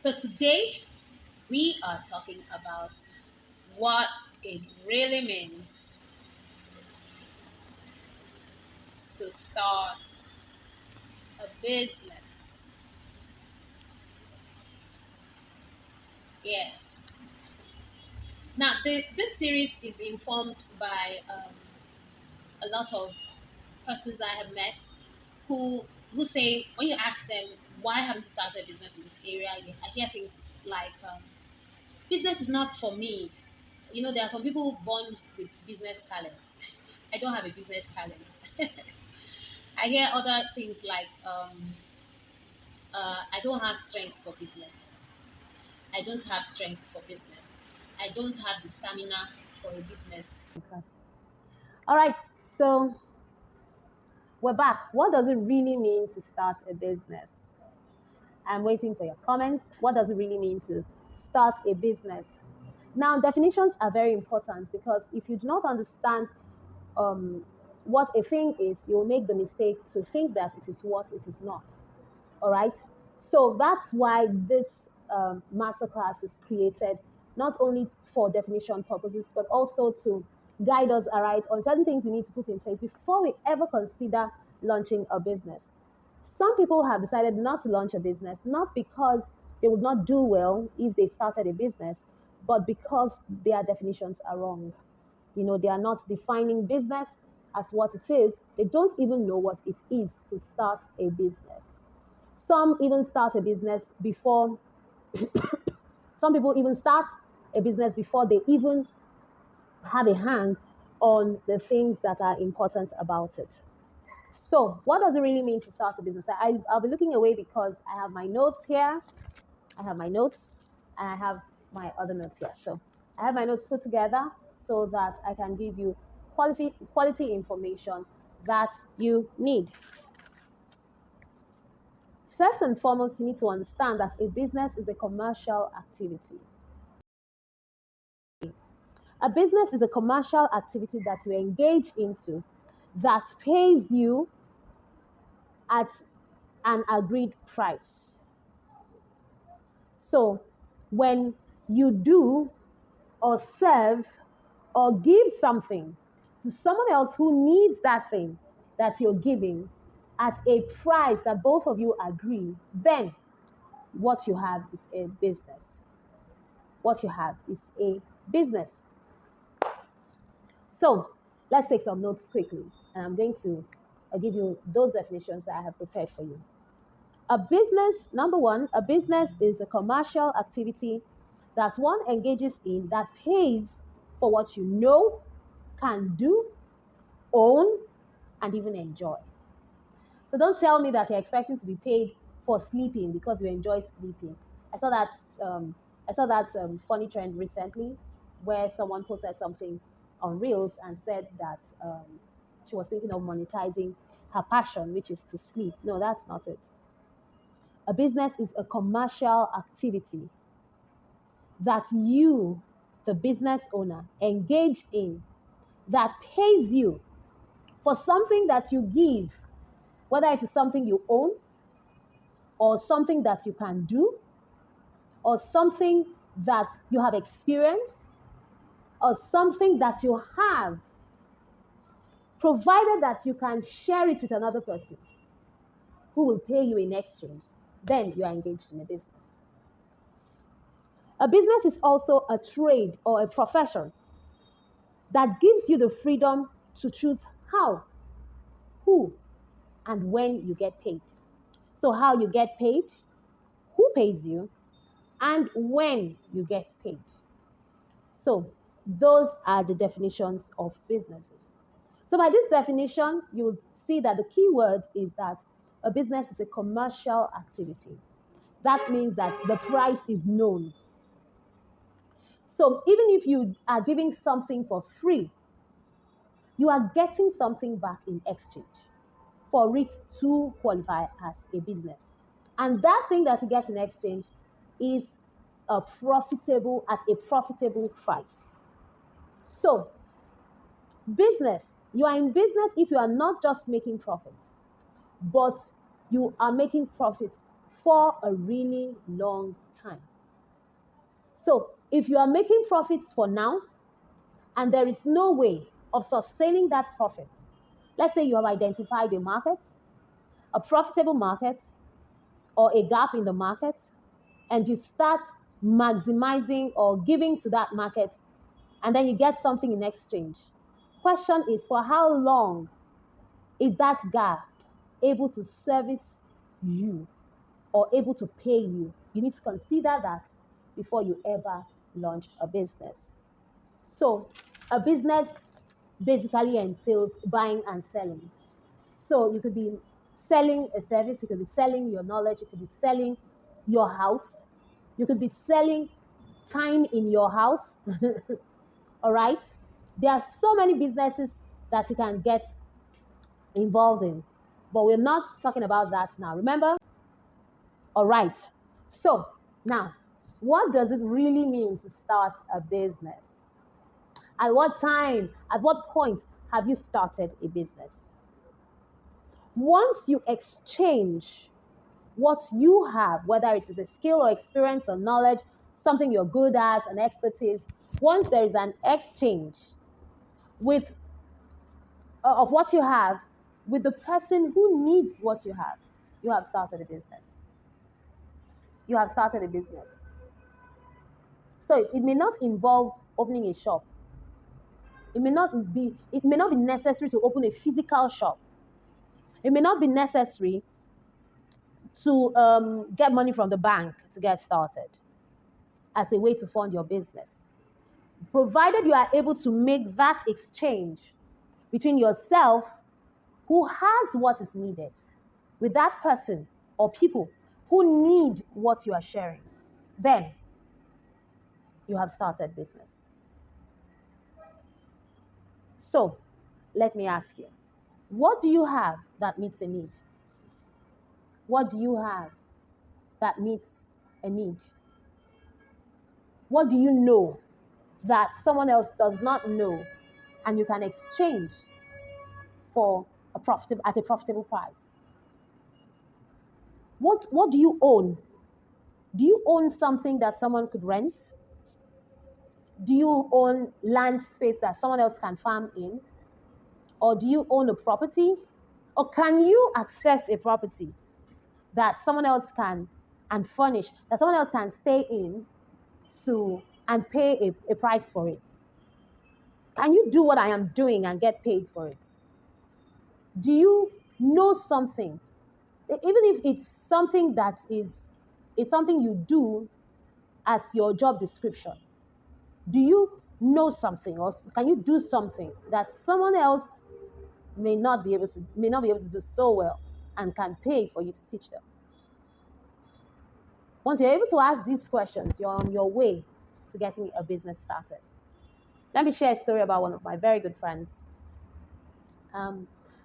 So today we are talking about what it really means to start a business. Yes. Now, this series is informed by a lot of persons I have met who who say when you ask them why haven't you started a business in this area, I hear things like business is not for me. You know, there are some people born with business talent. I don't have a business talent. I hear other things like I don't have strength for business. I don't have strength for business. I don't have the stamina for a business. All right, so we're back. What does it really mean to start a business? I'm waiting for your comments. What does it really mean to start a business? Now, definitions are very important because if you do not understand um, what a thing is, you'll make the mistake to think that it is what it is not. All right. So that's why this masterclass is created, not only for definition purposes, but also to guide us, all right, on certain things we need to put in place before we ever consider launching a business. Some people have decided not to launch a business, not because they would not do well if they started a business, but because their definitions are wrong. You know, they are not defining business as what it is. They don't even know what it is to start a business. Some even start a business before, some people even start a business before they even have a hand on the things that are important about it. So, what does it really mean to start a business? I'll be looking away because I have my notes here. I have my notes and I have my other notes here. So, I have my notes put together so that I can give you quality information that you need. First and foremost, you need to understand that a business is a commercial activity. A business is a commercial activity that you engage into that pays you at an agreed price. So when you do or serve or give something to someone else who needs that thing that you're giving at a price that both of you agree, then what you have is a business. What you have is a business. So let's take some notes quickly, and I'm going to give you those definitions that I have prepared for you. A business, number one, a business is a commercial activity that one engages in that pays for what you know, can do, own, and even enjoy. So don't tell me that you're expecting to be paid for sleeping because you enjoy sleeping. I saw that funny trend recently where someone posted something on Reels and said that she was thinking of monetizing her passion, which is to sleep. No, that's not it. A business is a commercial activity that you, the business owner, engage in that pays you for something that you give, whether it is something you own or something that you can do or something that you have experienced or something that you have, provided that you can share it with another person who will pay you in exchange, then you are engaged in a business. A business is also a trade or a profession that gives you the freedom to choose how, who, and when you get paid. So, how you get paid, who pays you, and when you get paid. So, those are the definitions of businesses. So, by this definition, you will see that the key word is that a business is a commercial activity. That means that the price is known. So, even if you are giving something for free, you are getting something back in exchange for it to qualify as a business. And that thing that you get in exchange is at a profitable price. So, business, you are in business if you are not just making profits, but you are making profits for a really long time. So if you are making profits for now and there is no way of sustaining that profit, let's say you have identified a market, a profitable market, or a gap in the market, and you start maximizing or giving to that market, and then you get something in exchange. Question is, for how long is that gap able to service you or able to pay you? You need to consider that before you ever launch a business. So, a business basically entails buying and selling. So, you could be selling a service, you could be selling your knowledge, you could be selling your house, you could be selling time in your house. All right? There are so many businesses that you can get involved in, but we're not talking about that now. Remember? All right. So, now, what does it really mean to start a business? At what time, at what point have you started a business? Once you exchange what you have, whether it is a skill or experience or knowledge, something you're good at, an expertise, once there is an exchange with of what you have with the person who needs what you have started a business. You have started a business. So it may not involve opening a shop. It may not be necessary to open a physical shop. It may not be necessary to get money from the bank to get started as a way to fund your business. Provided you are able to make that exchange between yourself, who has what is needed, with that person or people who need what you are sharing, then you have started business. So let me ask you, what do you have that meets a need? What do you have that meets a need? What do you know that someone else does not know and you can exchange for at a profitable price? What do you own? Do you own something that someone could rent? Do you own land space that someone else can farm in? Or do you own a property? Or can you access a property that someone else can and furnish, that someone else can stay in to and pay a price for it? Can you do what I am doing and get paid for it? Do you know something? Even if it's something that is something you do as your job description, do you know something or can you do something that someone else may not be able to do so well and can pay for you to teach them? Once you're able to ask these questions, you're on your way to getting a business started. Let me share a story about one of my very good friends.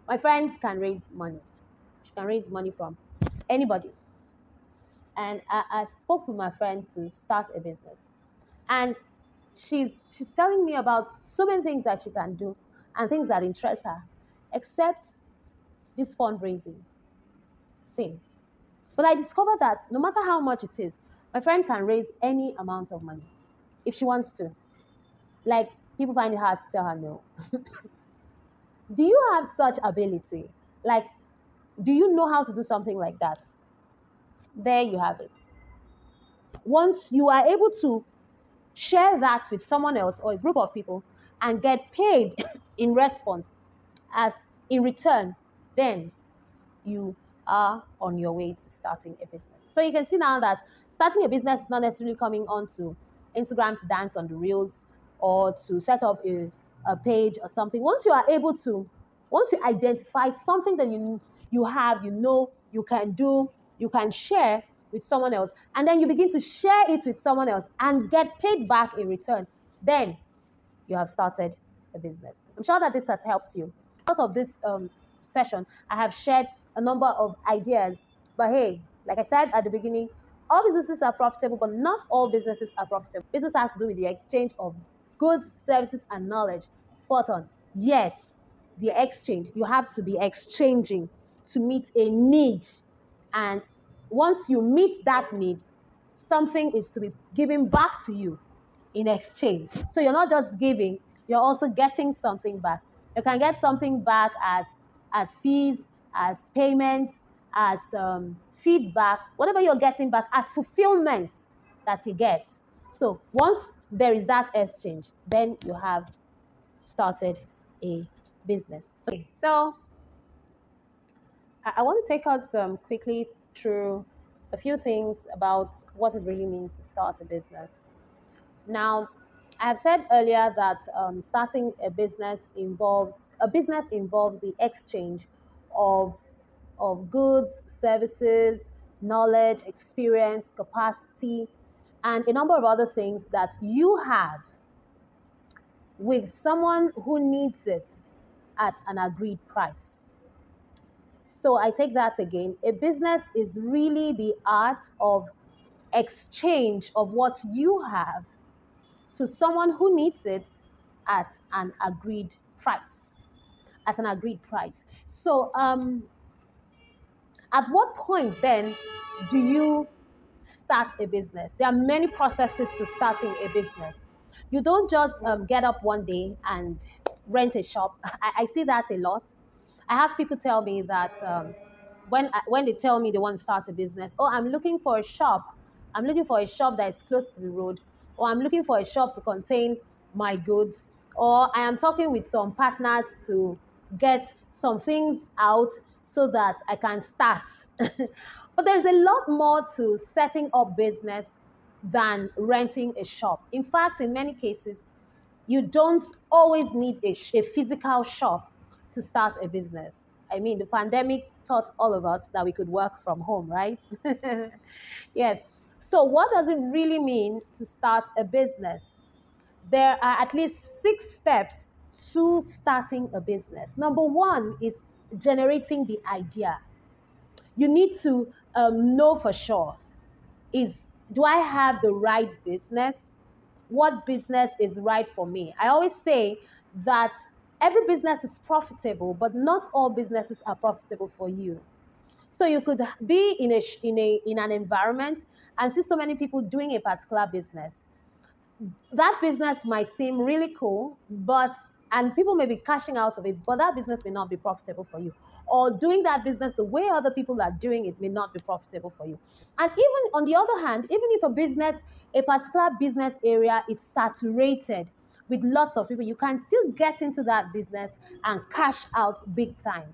My friend can raise money. She can raise money from anybody. And I spoke with my friend to start a business. And she's telling me about so many things that she can do and things that interest her, except this fundraising thing. But I discovered that no matter how much it is, my friend can raise any amount of money if she wants to. Like, people find it hard to tell her no. Do you have such ability? Like, do you know how to do something like that? There you have it. Once you are able to share that with someone else or a group of people and get paid in response, as in return, then you are on your way to starting a business. So you can see now that starting a business is not necessarily coming onto Instagram to dance on the reels or to set up a page or something. Once you identify something that you have, you know, you can do, you can share with someone else, and then you begin to share it with someone else and get paid back in return, then you have started a business. I'm sure that this has helped you. Because of this session, I have shared a number of ideas. But hey, like I said at the beginning, all businesses are profitable, but not all businesses are profitable. Business has to do with the exchange of goods, services, and knowledge. Spot on. Yes, the exchange. You have to be exchanging to meet a need. And once you meet that need, something is to be given back to you in exchange. So you're not just giving, you're also getting something back. You can get something back as fees, as payment, as feedback, whatever you're getting back as fulfillment that you get. So once there is that exchange, then you have started a business. Okay, so I want to take us quickly through a few things about what it really means to start a business. Now, I've said earlier that starting a business involves the exchange of goods, services, knowledge, experience, capacity, and a number of other things that you have with someone who needs it at an agreed price. So I take that again. A business is really the art of exchange of what you have to someone who needs it at an agreed price. At an agreed price. So, at what point then do you start a business? There are many processes to starting a business. You don't just get up one day and rent a shop. I see that a lot. I have people tell me that when they tell me they want to start a business, oh, I'm looking for a shop. I'm looking for a shop that is close to the road, or I'm looking for a shop to contain my goods, or I am talking with some partners to get some things out so that I can start. But there's a lot more to setting up business than renting a shop. In fact, in many cases, you don't always need a physical shop to start a business. I mean, the pandemic taught all of us that we could work from home, right? Yes. So, what does it really mean to start a business? There are at least 6 steps to starting a business. Number one is generating the idea. You need to know for sure, is do I have the right business? What business is right for me? I always say that every business is profitable, but not all businesses are profitable for you. So you could be in an environment and see so many people doing a particular business. That business might seem really cool, but and people may be cashing out of it, but that business may not be profitable for you. Or doing that business the way other people are doing it may not be profitable for you. And even on the other hand, even if a particular business area is saturated with lots of people, you can still get into that business and cash out big time.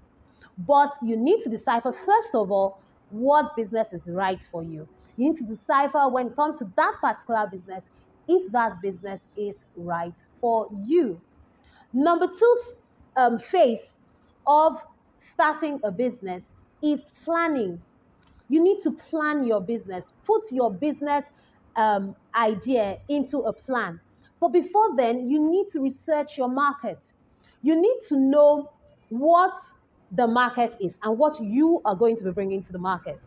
But you need to decipher, first of all, what business is right for you. You need to decipher when it comes to that particular business, if that business is right for you. Number two phase of starting a business is planning. You need to plan your business, put your business idea into a plan. But before then, you need to research your market. You need to know what the market is and what you are going to be bringing to the market.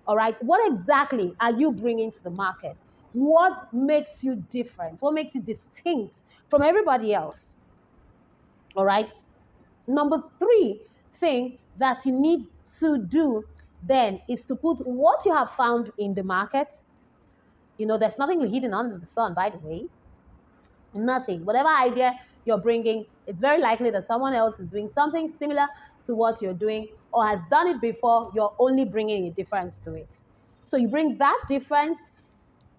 All right. What exactly are you bringing to the market? What makes you different? What makes you distinct from everybody else? All right. Number three thing that you need to do then is to put what you have found in the market. You know, there's nothing hidden under the sun, by the way. Nothing. Whatever idea you're bringing, it's very likely that someone else is doing something similar to what you're doing or has done it before. You're only bringing a difference to it. So you bring that difference,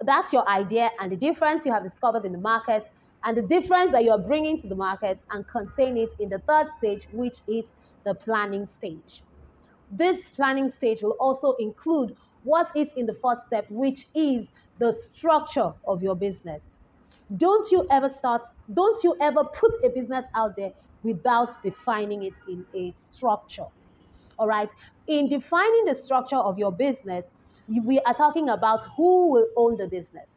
that's your idea, and the difference you have discovered in the market, and the difference that you're bringing to the market, and contain it in the third stage, which is the planning stage. This planning stage will also include what is in the fourth step, which is the structure of your business. Don't you ever put a business out there without defining it in a structure. All right. In defining the structure of your business, we are talking about who will own the business.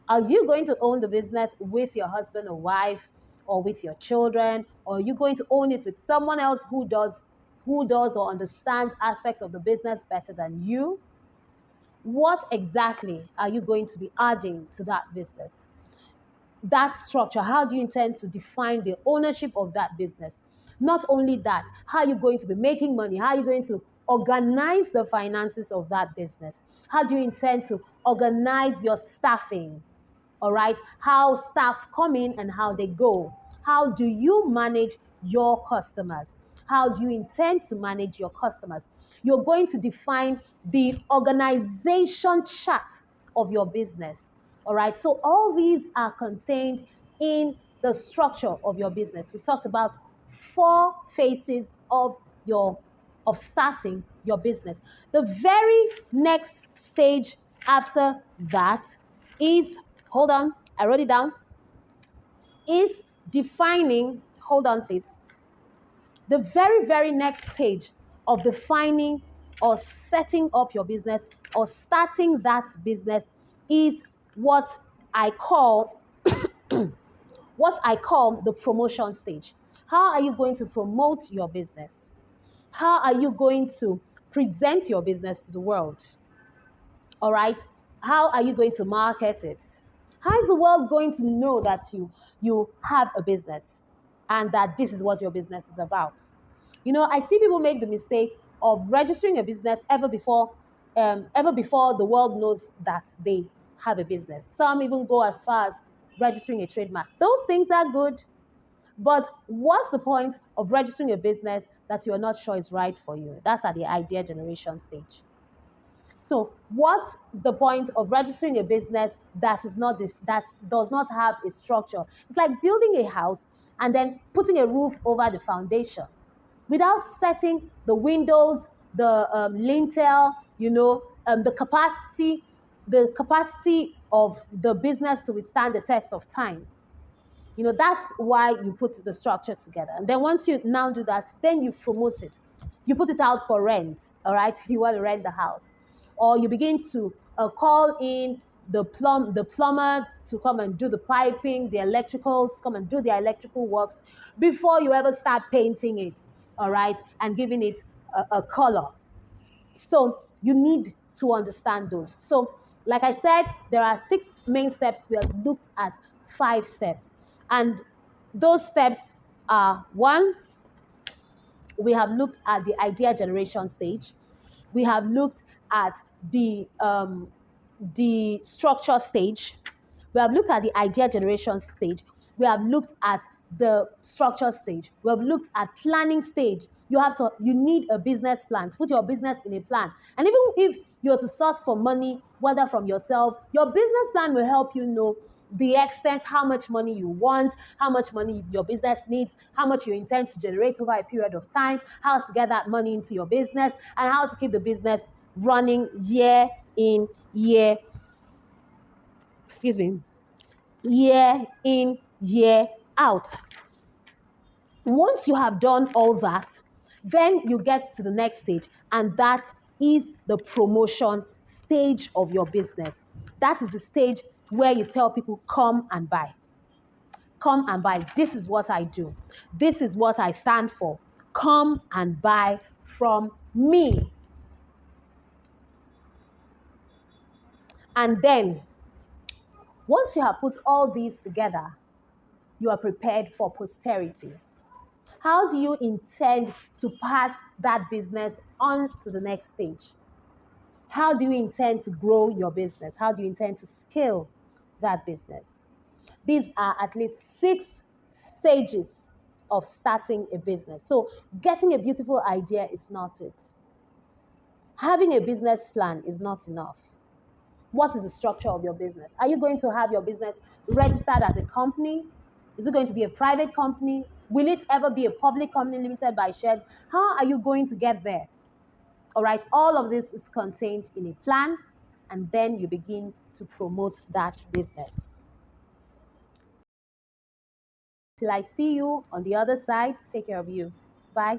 Are you going to own the business with your husband or wife or with your children? Or are you going to own it with someone else who does or understands aspects of the business better than you? What exactly are you going to be adding to that business? That structure, how do you intend to define the ownership of that business? Not only that, how are you going to be making money? How are you going to organize the finances of that business? How do you intend to organize your staffing? All right, how staff come in and how they go. How do you manage your customers? How do you intend to manage your customers? You're going to define the organization chart of your business. All right, so all these are contained in the structure of your business. We've talked about 4 phases of starting your business. The very next stage after that is, hold on, I wrote it down, is defining, hold on please. The very, very next stage of defining or setting up your business or starting that business is what I call the promotion stage. How are you going to promote your business? How are you going to present your business to the world? All right? How are you going to market it? How is the world going to know that you have a business and that this is what your business is about? You know, I see people make the mistake of registering a business ever before the world knows that they have a business. Some even go as far as registering a trademark. Those things are good, but what's the point of registering a business that you're not sure is right for you? That's at the idea generation stage. So, what's the point of registering a business that does not have a structure? It's like building a house and then putting a roof over the foundation without setting the windows, the lintel, the capacity of the business to withstand the test of time. You know, that's why you put the structure together. And then once you now do that, then you promote it. You put it out for rent, all right? If you want to rent the house. Or you begin to call in the plumber to come and do the piping, the electricals, come and do the electrical works before you ever start painting it, all right? And giving it a color. So you need to understand those. So, like I said, there are 6 main steps. We have looked at 5 steps. And those steps are: 1, we have looked at the idea generation stage. We have looked at the structure stage. We have looked at the idea generation stage. We have looked at the structure stage. We have looked at planning stage. You need a business plan to put your business in a plan. And even if you're to source for money, whether from yourself, your business plan will help you know the extent, how much money you want, how much money your business needs, how much you intend to generate over a period of time, how to get that money into your business, and how to keep the business running year in, year year in, year out. Once you have done all that, then you get to the next stage, and that is the promotion stage of your business. That is the stage where you tell people, come and buy. Come and buy. This is what I do. This is what I stand for. Come and buy from me. And then, once you have put all these together, you are prepared for posterity. How do you intend to pass that business on to the next stage? How do you intend to grow your business? How do you intend to scale that business? These are at least 6 stages of starting a business. So getting a beautiful idea is not it. Having a business plan is not enough. What is the structure of your business? Are you going to have your business registered as a company? Is it going to be a private company? Will it ever be a public company limited by shares? How are you going to get there? All right, all of this is contained in a plan, and then you begin to promote that business. Till I see you on the other side, take care of you. Bye.